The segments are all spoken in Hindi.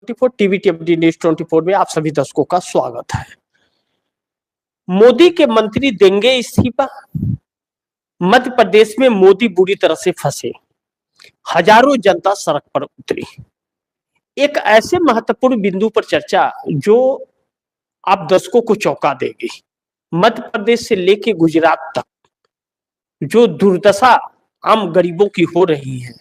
24 टीवी टीवी न्यूज 24 में आप सभी दर्शकों का स्वागत है। मोदी के मंत्री देंगे इस्तीफा। मध्य प्रदेश में मोदी बुरी तरह से फंसे, हजारों जनता सड़क पर उतरी। एक ऐसे महत्वपूर्ण बिंदु पर चर्चा जो आप दर्शकों को चौंका देगी। मध्य प्रदेश से लेके गुजरात तक जो दुर्दशा आम गरीबों की हो रही है,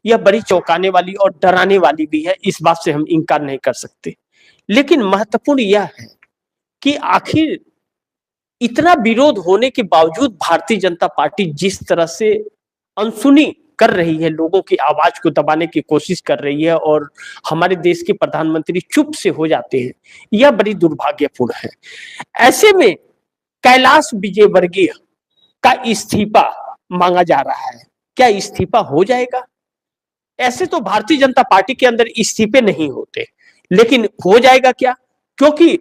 यह बड़ी चौंकाने वाली और डराने वाली भी है। इस बात से हम इनकार नहीं कर सकते। लेकिन महत्वपूर्ण यह है कि आखिर इतना विरोध होने के बावजूद भारतीय जनता पार्टी जिस तरह से अनसुनी कर रही है, लोगों की आवाज को दबाने की कोशिश कर रही है और हमारे देश के प्रधानमंत्री चुप से हो जाते हैं, यह बड़ी दुर्भाग्यपूर्ण है। ऐसे में कैलाश विजयवर्गीय का इस्तीफा मांगा जा रहा है। क्या इस्तीफा हो जाएगा? ऐसे तो भारतीय जनता पार्टी के अंदर इस्तीफे नहीं होते, लेकिन हो जाएगा क्या? क्योंकि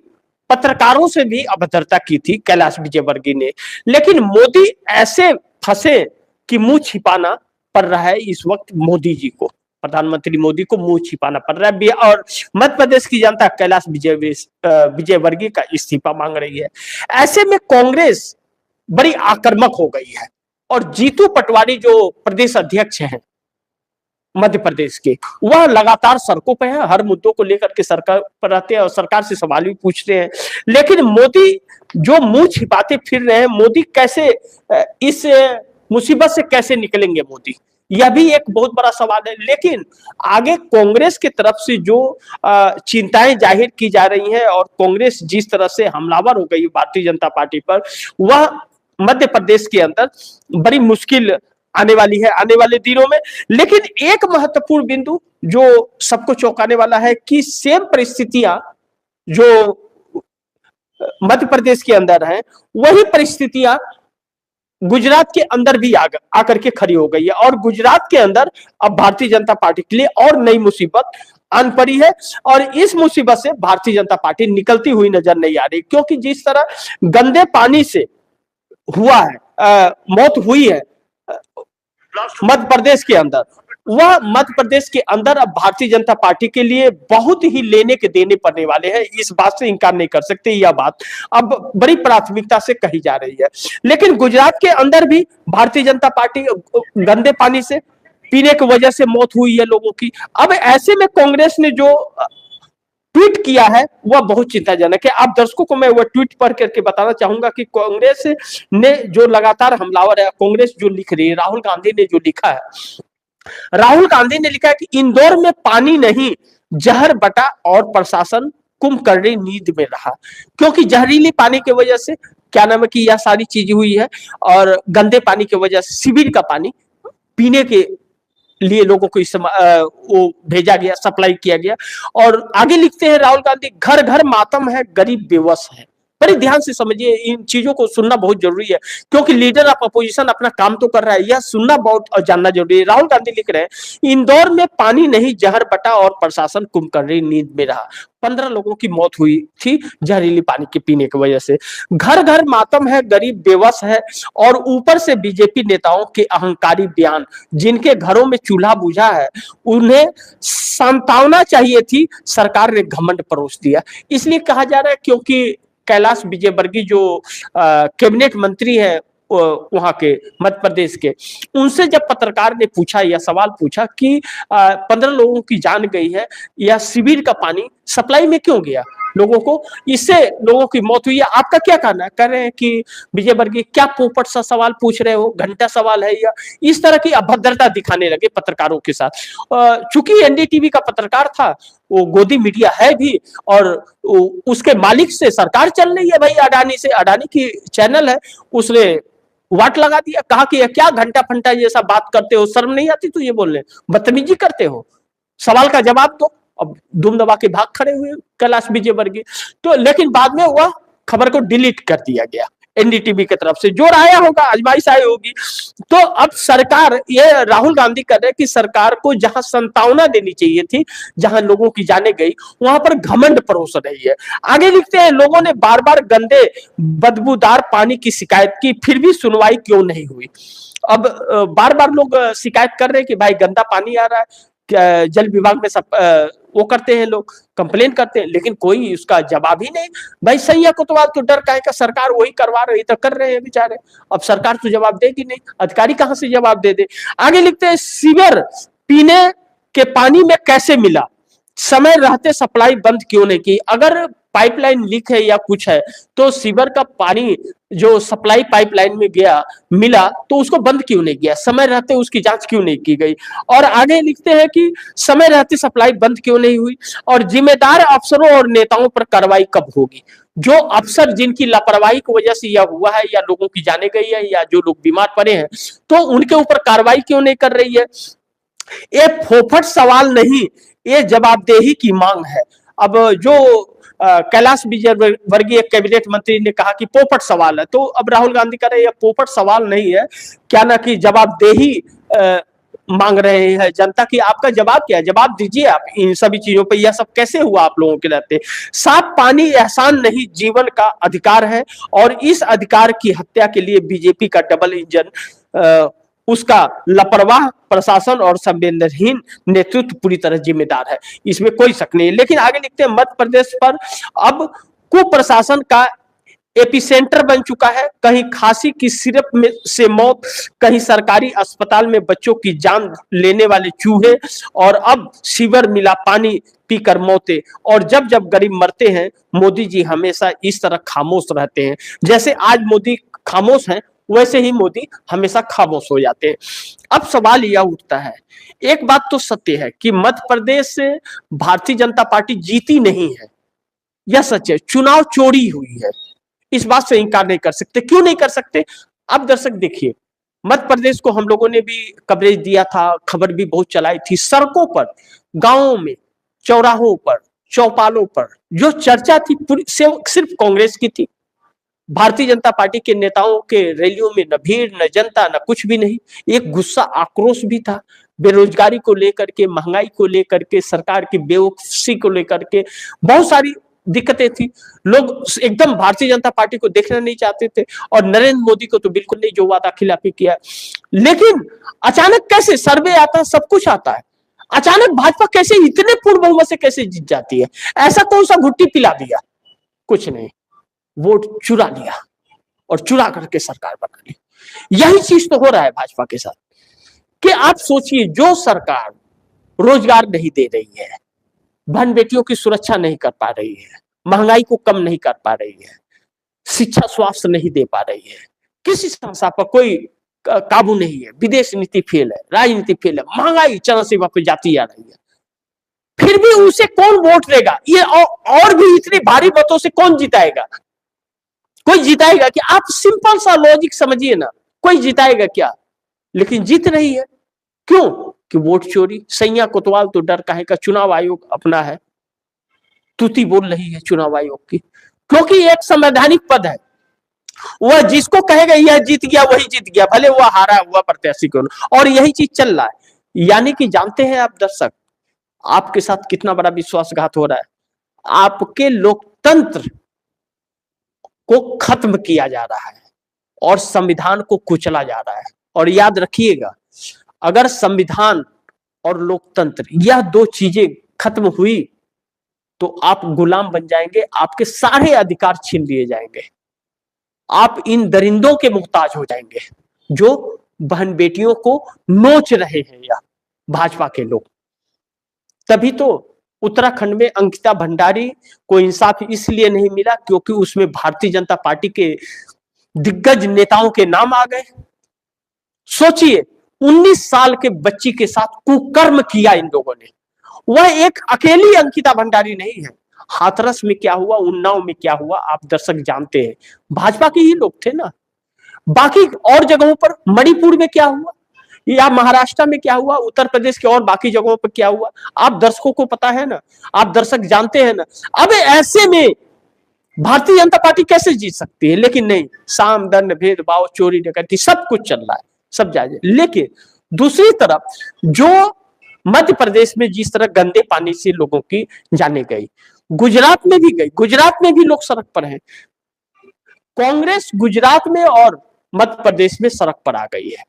पत्रकारों से भी अभद्रता की थी कैलाश विजयवर्गीय ने। लेकिन मोदी ऐसे फंसे कि मुंह छिपाना पड़ रहा है इस वक्त मोदी जी को, प्रधानमंत्री मोदी को मुंह छिपाना पड़ रहा है। और मध्य प्रदेश की जनता कैलाश विजयवर्गीय का इस्तीफा मांग रही है। ऐसे में कांग्रेस बड़ी आक्रामक हो गई है और जीतू पटवारी जो प्रदेश अध्यक्ष हैं मध्य प्रदेश के, वह लगातार सड़कों पे है, हर मुद्दों को लेकर के सरकार पर रहते हैं और सरकार से सवाल भी पूछते हैं। लेकिन मोदी जो मुंह छिपाते फिर रहे हैं, मोदी कैसे इस मुसीबत से कैसे निकलेंगे मोदी, यह भी एक बहुत बड़ा सवाल है। लेकिन आगे कांग्रेस की तरफ से जो चिंताएं जाहिर की जा रही हैं और कांग्रेस जिस तरह से हमलावर हो गई भारतीय जनता पार्टी पर, वह मध्य प्रदेश के अंदर बड़ी मुश्किल आने वाली है आने वाले दिनों में। लेकिन एक महत्वपूर्ण बिंदु जो सबको चौंकाने वाला है कि सेम परिस्थितियां जो मध्य प्रदेश के अंदर है, वही परिस्थितियां गुजरात के अंदर भी आकर के खड़ी हो गई है और गुजरात के अंदर अब भारतीय जनता पार्टी के लिए और नई मुसीबत आन पड़ी है। और इस मुसीबत से भारतीय जनता पार्टी निकलती हुई नजर नहीं आ रही, क्योंकि जिस तरह गंदे पानी से हुआ है, मौत हुई है मध्य प्रदेश के अंदर, वह मध्य प्रदेश के अंदर अब भारतीय जनता पार्टी के लिए बहुत ही लेने के देने पड़ने वाले हैं। इस बात से इनकार नहीं कर सकते, यह बात अब बड़ी प्राथमिकता से कही जा रही है। लेकिन गुजरात के अंदर भी भारतीय जनता पार्टी गंदे पानी से पीने की वजह से मौत हुई है लोगों की। अब ऐसे में कांग्रेस ने जो ट्वीट किया है वह बहुत चिंताजनक है। आप दर्शकों को मैं वह ट्वीट पढ़ करके बताना चाहूंगा कि कांग्रेस ने जो लगातार हमलावर है, कांग्रेस जो लिख रही है, राहुल गांधी ने जो लिखा है, राहुल गांधी ने लिखा है कि इंदौर में पानी नहीं, जहर बटा और प्रशासन कुंभकर्णी नींद में रहा। क्योंकि जहरीली पानी की वजह से क्या नाम है कि यह सारी चीजें हुई है और गंदे पानी की वजह से शिविर का पानी पीने के लिए लोगों को वो भेजा गया, सप्लाई किया गया। और आगे लिखते हैं राहुल गांधी, घर घर मातम है, गरीब बेबस है। बड़े ध्यान से समझिए, इन चीजों को सुनना बहुत जरूरी है, क्योंकि लीडर ऑफ अपोजिशन अपना काम तो कर रहा है, यह सुनना बहुत और जानना जरूरी है। राहुल गांधी लिख रहे हैं, इंदौर में पानी नहीं, जहर बटा और प्रशासन कुंभकर्णी नींद में रहा। 15 लोगों की मौत हुई थी जहरीली पानी के पीने की वजह से। घर घर मातम है, गरीब बेबस है। और ऊपर से बीजेपी नेताओं के अहंकारी बयान, जिनके घरों में चूल्हा बुझा है, उन्हें सांत्वना चाहिए थी, सरकार ने घमंड परोस दिया। इसलिए कहा जा रहा है क्योंकि कैलाश विजयवर्गीय जो कैबिनेट मंत्री है वहां के मध्य प्रदेश के, उनसे जब पत्रकार ने पूछा, यह सवाल पूछा कि 15 लोगों की जान गई है, यह शिविर का पानी सप्लाई में क्यों गया लोगों को, इससे लोगों की मौत हुई है, आपका क्या कहना है? कह रहे हैं कि विजयवर्गीय क्या पोपट सा सवाल पूछ रहे हो, घंटा सवाल है, या इस तरह की अभद्रता दिखाने लगे पत्रकारों के साथ। चूंकि एनडीटीवी का पत्रकार था, वो गोदी मीडिया है भी और उसके मालिक से सरकार चल रही है भाई, अडानी से, अडानी की चैनल है, उसने वाट लगा दिया, कहा कि क्या घंटा फंटा जैसा बात करते हो, शर्म नहीं आती? तो ये बोल रहे, बदतमीजी करते हो, सवाल का जवाब दो। अब दुम दबा के भाग खड़े हुए कैलाश विजयवर्गीय। तो लेकिन बाद में वह खबर को डिलीट कर दिया गया एनडीटीवी की तरफ से, जो आया होगा, आजमाइश आई होगी। तो अब सरकार, ये राहुल गांधी कर रहे हैं कि सरकार को जहां संतावना देनी चाहिए थी, जहां लोगों की जाने गई, वहां पर घमंड परोस रही है। आगे लिखते हैं, लोगों ने बार बार गंदे बदबूदार पानी की शिकायत की, फिर भी सुनवाई क्यों नहीं हुई? अब बार बार लोग शिकायत कर रहे हैं कि भाई गंदा पानी आ रहा है, जल विभाग में सब वो करते हैं, लोग कंप्लेन करते हैं, लेकिन कोई उसका जवाब ही नहीं। भाई सैया कोतवाल तो डर काहे का, सरकार वही करवा रही तो कर रहे हैं बेचारे, अब सरकार तो जवाब देगी नहीं, अधिकारी कहां से जवाब दे दे। आगे लिखते हैं, सीवर पीने के पानी में कैसे मिला, समय रहते सप्लाई बंद क्यों नहीं की। अगर पाइपलाइन लीक है या कुछ है तो सीवर का पानी जो सप्लाई पाइपलाइन में गया मिला तो उसको बंद क्यों नहीं किया, समय रहते उसकी जांच क्यों नहीं की गई। और आगे लिखते हैं कि समय रहते सप्लाई बंद क्यों नहीं हुई, और जिम्मेदार अफसरों और नेताओं पर कार्रवाई कब होगी। जो अफसर जिनकी लापरवाही की वजह से यह हुआ है, या लोगों की जाने गई है, या जो लोग बीमार पड़े हैं, तो उनके ऊपर कार्रवाई क्यों नहीं कर रही है। ये फोफट सवाल नहीं, ये जवाबदेही की मांग है। अब जो कैलाश विजयवर्गीय कैबिनेट मंत्री ने कहा कि पोपट सवाल है, तो अब राहुल गांधी कह रहे हैं पोपट सवाल नहीं है, क्या ना कि जवाबदेही मांग रहे हैं जनता की। आपका जवाब क्या है, जवाब दीजिए आप इन सभी चीजों पे, यह सब कैसे हुआ आप लोगों के रहते। साफ पानी एहसान नहीं, जीवन का अधिकार है, और इस अधिकार की हत्या के लिए बीजेपी का डबल इंजन, उसका लापरवाह प्रशासन और संवेदनहीन नेतृत्व पूरी तरह जिम्मेदार है, इसमें कोई शक नहीं है। लेकिन आगे लिखते हैं, मध्य प्रदेश पर अब कुप्रशासन का एपिसेंटर बन चुका है। कहीं खांसी की सिरप में से मौत, कहीं सरकारी अस्पताल में बच्चों की जान लेने वाले चूहे, और अब सीवर मिला पानी पीकर मौतें। और जब जब गरीब मरते हैं मोदी जी हमेशा इस तरह खामोश रहते हैं। जैसे आज मोदी खामोश हैं, वैसे ही मोदी हमेशा खामोश हो जाते हैं। अब सवाल यह उठता है, एक बात तो सत्य है कि मध्य प्रदेश से भारतीय जनता पार्टी जीती नहीं है, यह सच है, चुनाव चोरी हुई है, इस बात से इंकार नहीं कर सकते। क्यों नहीं कर सकते, अब दर्शक देखिए, मध्य प्रदेश को हम लोगों ने भी कवरेज दिया था, खबर भी बहुत चलाई थी। सड़कों पर, गांवों में, चौराहों पर, चौपालों पर जो चर्चा थी पूरी सिर्फ कांग्रेस की थी। भारतीय जनता पार्टी के नेताओं के रैलियों में न भीड़, न जनता, न कुछ भी नहीं। एक गुस्सा, आक्रोश भी था, बेरोजगारी को लेकर के, महंगाई को लेकर के, सरकार की बेवकूफी को लेकर के बहुत सारी दिक्कतें थी। लोग एकदम भारतीय जनता पार्टी को देखना नहीं चाहते थे, और नरेंद्र मोदी को तो बिल्कुल नहीं, जो वादा खिलाफी किया। लेकिन अचानक कैसे सर्वे आता है, सब कुछ आता है, अचानक भाजपा कैसे इतने पूर्ण बहुमत से कैसे जीत जाती है। ऐसा कौन सा घुट्टी पिला दिया, कुछ नहीं, वोट चुरा लिया और चुरा करके सरकार बना ली। यही चीज तो हो रहा है भाजपा के साथ, कि आप सोचिए, जो सरकार रोजगार नहीं दे रही है, बहन बेटियों की सुरक्षा नहीं कर पा रही है, महंगाई को कम नहीं कर पा रही है, शिक्षा स्वास्थ्य नहीं दे पा रही है, किसी समस्या पर कोई काबू नहीं है, विदेश नीति फेल है, राजनीति फेल है, महंगाई चरमसीमा पर जाती जा रही है, फिर भी उसे कौन वोट देगा। ये और भी इतनी भारी मतों से कौन जिताएगा, कोई जिताएगा कि, आप सिंपल सा लॉजिक समझिए ना, कोई जिताएगा क्या। लेकिन जीत रही है, क्यों, कि वोट चोरी। सैया कोतवाल तो डर काहे का, चुनाव आयोग अपना है, तूती बोल रही है चुनाव आयोग की, क्योंकि एक संवैधानिक पद है, वह जिसको कहेगा यह जीत गया वही जीत गया, भले वह हारा हुआ प्रत्याशी को। और यही चीज चल रहा है। यानी कि जानते हैं आप दर्शक, आपके साथ कितना बड़ा विश्वासघात हो रहा है। आपके लोकतंत्र को खत्म किया जा रहा है और संविधान को कुचला जा रहा है। और याद रखिएगा, अगर संविधान और लोकतंत्र यह दो चीजें खत्म हुई तो आप गुलाम बन जाएंगे, आपके सारे अधिकार छीन लिए जाएंगे, आप इन दरिंदों के मुहताज हो जाएंगे जो बहन बेटियों को नोच रहे हैं या भाजपा के लोग। तभी तो उत्तराखंड में अंकिता भंडारी को इंसाफ इसलिए नहीं मिला क्योंकि उसमें भारतीय जनता पार्टी के दिग्गज नेताओं के नाम आ गए। सोचिए, 19 साल के बच्ची के साथ कुकर्म किया इन लोगों ने। वह एक अकेली अंकिता भंडारी नहीं है, हाथरस में क्या हुआ, उन्नाव में क्या हुआ, आप दर्शक जानते हैं, भाजपा के ही लोग थे ना। बाकी और जगहों पर, मणिपुर में क्या हुआ, या महाराष्ट्र में क्या हुआ, उत्तर प्रदेश के और बाकी जगहों पर क्या हुआ, आप दर्शकों को पता है ना, आप दर्शक जानते हैं ना। अब ऐसे में भारतीय जनता पार्टी कैसे जीत सकती है। लेकिन नहीं, साम दंड भेदभाव, चोरी डकैती, सब कुछ चल रहा है, सब जायज। लेकिन दूसरी तरफ जो मध्य प्रदेश में जिस तरह गंदे पानी से लोगों की जाने गई, गुजरात में भी गई, गुजरात में भी लोग सड़क पर हैं। कांग्रेस गुजरात में और मध्य प्रदेश में सड़क पर आ गई है।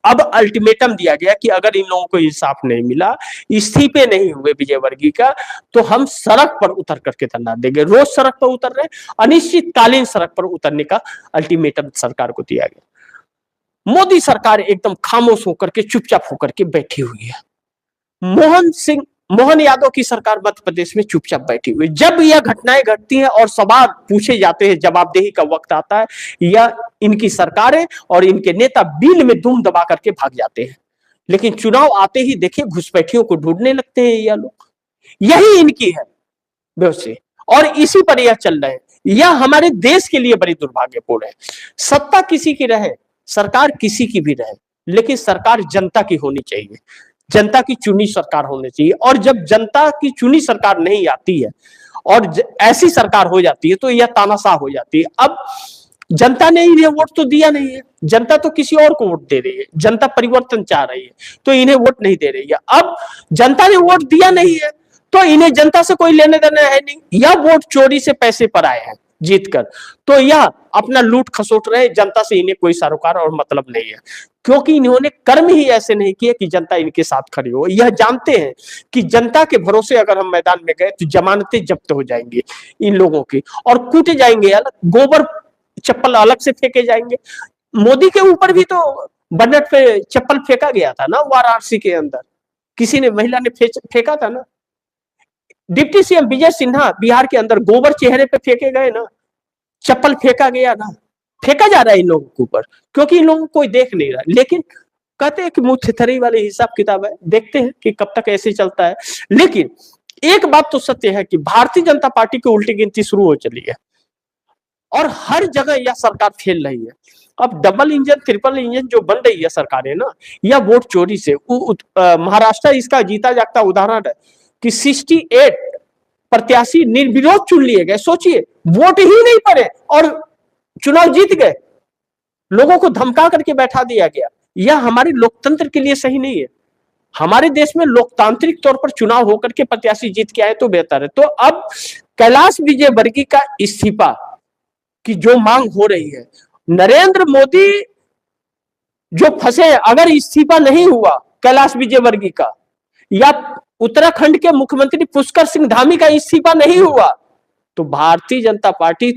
अब अल्टीमेटम दिया गया कि अगर इन लोगों को इंसाफ नहीं मिला, इस्तीफे नहीं हुए विजयवर्गीय का, तो हम सड़क पर उतर करके धरना देंगे। रोज सड़क पर उतर रहे, अनिश्चितकालीन सड़क पर उतरने का अल्टीमेटम सरकार को दिया गया। मोदी सरकार एकदम खामोश होकर के, चुपचाप होकर के बैठी हुई है। मोहन यादव की सरकार मध्य प्रदेश में चुपचाप बैठी हुई। जब यह घटनाएं घटती हैं और सवाल पूछे जाते हैं, जवाबदेही का वक्त आता है, यह इनकी सरकारें और इनके नेता बिल में दुम दबा करके भाग जाते हैं। लेकिन चुनाव आते ही देखिए घुसपैठियों को ढूंढने लगते हैं यह लोग। यही इनकी है व्यवस्था और इसी पर यह चल रहे हैं। यह हमारे देश के लिए बड़ी दुर्भाग्यपूर्ण है। सत्ता किसी की रहे, सरकार किसी की भी रहे, लेकिन सरकार जनता की होनी चाहिए, जनता की चुनी सरकार होनी चाहिए। और जब जनता की चुनी सरकार नहीं आती है और ऐसी सरकार हो जाती है तो यह तानाशाह हो जाती है। अब जनता ने इन्हें वोट तो दिया नहीं है, जनता तो किसी और को वोट दे रही है, जनता परिवर्तन चाह रही है तो इन्हें वोट नहीं दे रही है। अब जनता ने वोट दिया नहीं है तो इन्हें जनता से कोई लेने देना है नहीं, यह वोट चोरी से पैसे पर आए हैं जीतकर, तो यह अपना लूट खसोट रहे, जनता से इन्हें कोई सरोकार और मतलब नहीं है, क्योंकि इन्होंने कर्म ही ऐसे नहीं किए कि जनता इनके साथ खड़ी हो। यह जानते हैं कि जनता के भरोसे अगर हम मैदान में गए तो जमानतें जब्त हो जाएंगी इन लोगों की और कूटे जाएंगे, अलग गोबर चप्पल अलग से फेंके जाएंगे। मोदी के ऊपर भी तो बजट पे चप्पल फेंका गया था ना, वाराणसी के अंदर किसी ने, महिला ने फेंका था ना। डिप्टी सीएम विजय सिन्हा बिहार के अंदर गोबर चेहरे पे फेंके गए ना, चप्पल फेंका गया ना, फेंका जा रहा है इन लोगों के ऊपर क्योंकि इन लोगों को कोई देख नहीं रहा। लेकिन कहते हैं कि मुख्यथरी वाले हिसाब किताब है, देखते हैं कि कब तक ऐसे चलता है। लेकिन एक बात तो सत्य है कि भारतीय जनता पार्टी की उल्टी गिनती शुरू हो चली है और हर जगह यह सरकार खेल रही है। अब डबल इंजन ट्रिपल इंजन जो बन रही है सरकारें ना, यह वोट चोरी से, महाराष्ट्र इसका जीता जागता उदाहरण है कि 68 प्रत्याशी निर्विरोध चुन लिए गए। सोचिए, वोट ही नहीं पड़े और चुनाव जीत गए, लोगों को धमका करके बैठा दिया गया। यह हमारे लोकतंत्र के लिए सही नहीं है। हमारे देश में लोकतांत्रिक तौर पर चुनाव होकर के प्रत्याशी जीत के आए तो बेहतर है। तो अब कैलाश विजयवर्गीय का इस्तीफा की जो मांग हो रही है, नरेंद्र मोदी जो फंसे, अगर इस्तीफा नहीं हुआ कैलाश विजयवर्गीय का या उत्तराखंड के मुख्यमंत्री पुष्कर सिंह धामी का इस्तीफा नहीं हुआ तो भारतीय जनता पार्टी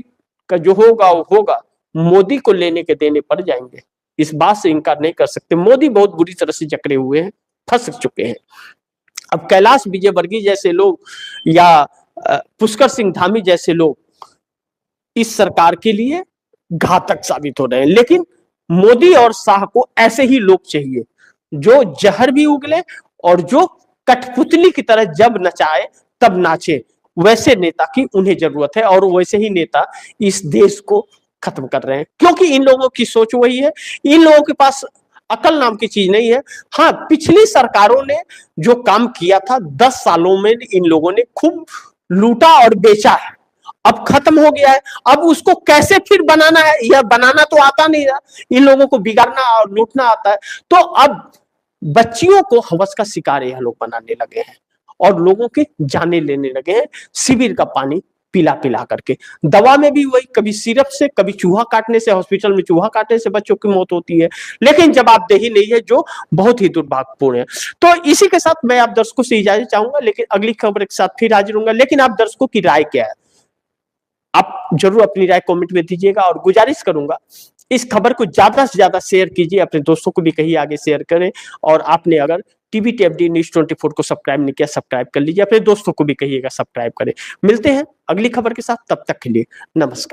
का जो होगा वो होगा, मोदी को लेने के देने पड़ जाएंगे। इस बात से इनकार नहीं कर सकते। मोदी बहुत बुरी तरह से जकड़े हुए हैं, फंस चुके हैं। अब कैलाश विजयवर्गीय जैसे लोग या पुष्कर सिंह धामी जैसे लोग इस सरकार के लिए घातक साबित हो रहे हैं। लेकिन मोदी और शाह को ऐसे ही लोग चाहिए जो जहर भी उगले और जो कठपुतली की तरह जब नचाए तब नाचे, वैसे नेता की उन्हें जरूरत है और वैसे ही नेता इस देश को खत्म कर रहे हैं, क्योंकि इन लोगों की सोच वही है। इन लोगों के पास अकल नाम की चीज नहीं है। हाँ, पिछली सरकारों ने जो काम किया था 10 सालों में इन लोगों ने खूब लूटा और बेचा है, अब खत्म हो गया है। अब उसको कैसे फिर बनाना है, यह बनाना तो आता नहीं है, इन लोगों को बिगाड़ना और लूटना आता है। तो अब बच्चियों को हवस का शिकार यह लोग बनाने लगे हैं और लोगों के जाने लेने लगे हैं शिविर का पानी पिला पिला करके। दवा में भी वही, कभी सिरप से, कभी चूहा काटने से, हॉस्पिटल में चूहा काटने से बच्चों की मौत होती है, लेकिन जवाबदेही नहीं है, जो बहुत ही दुर्भाग्यपूर्ण है। तो इसी के साथ मैं आप दर्शकों से इजाजत चाहूंगा, लेकिन अगली खबर के साथ फिर हाजिर होऊंगा। लेकिन आप दर्शकों की राय क्या है, आप जरूर अपनी राय कमेंट में दीजिएगा और गुजारिश करूंगा इस खबर को ज्यादा से ज्यादा शेयर कीजिए, अपने दोस्तों को भी कहिए आगे शेयर करें। और आपने अगर टीवी टीएफडी न्यूज़ 24 को सब्सक्राइब नहीं किया, सब्सक्राइब कर लीजिए, अपने दोस्तों को भी कहिएगा सब्सक्राइब करें। मिलते हैं अगली खबर के साथ, तब तक के लिए नमस्कार।